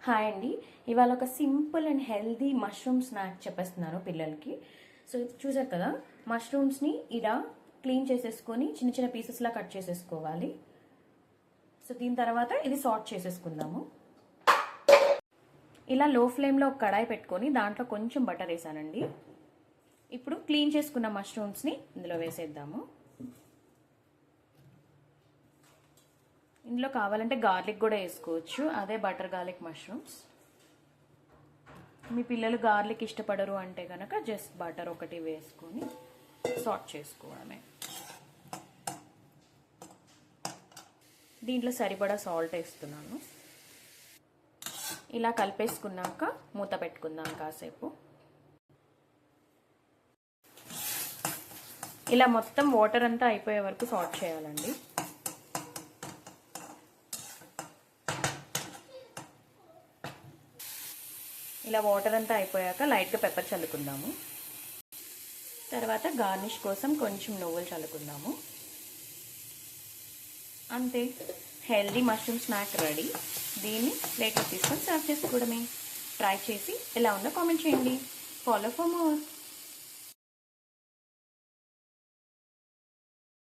Hi అండి. ఇవాళ ఒక simple and healthy mushroom snack చెప్పేస్తున్నాను పిల్లలకి. సో చూసారు కదా, మష్రూమ్స్ని ఇలా క్లీన్ చేసేసుకొని చిన్న చిన్న పీసెస్లా కట్ చేసేసుకోవాలి. సో దీని తర్వాత ఇది సార్ట్ చేసేసుకుందాము. ఇలా లో ఫ్లేమ్లో ఒక కడాయి పెట్టుకొని దాంట్లో కొంచెం బటర్ వేసానండి. ఇప్పుడు క్లీన్ చేసుకున్న మష్రూమ్స్ని ఇందులో వేసేద్దాము. ఇందులో కావాలంటే గార్లిక్ కూడా వేసుకోవచ్చు, అదే బటర్ గార్లిక్ మష్రూమ్స్. మీ పిల్లలు గార్లిక్ ఇష్టపడరు అంటే కనుక జస్ట్ బటర్ ఒకటి వేసుకొని సాట్ చేసుకోవడమే. దీంట్లో సరిపడా సాల్ట్ వేస్తున్నాను. ఇలా కలిపేసుకున్నాక మూత పెట్టుకుందాం కాసేపు. ఇలా మొత్తం వాటర్ అంతా అయిపోయే వరకు సాట్ చేయాలండి. ఇలా వాటర్ అంతా అయిపోయాక లైట్గా పెప్పర్ చల్లుకుందాము. తర్వాత గార్నిష్ కోసం కొంచెం నువ్వులు చల్లుకుందాము. అంతే, హెల్దీ మష్రూమ్ స్నాక్ రెడీ. దీన్ని ప్లేట్లో తీసుకొని సర్వ్ చేసుకోవడమే. ట్రై చేసి ఎలా ఉందో కామెంట్ చేయండి. Follow for more.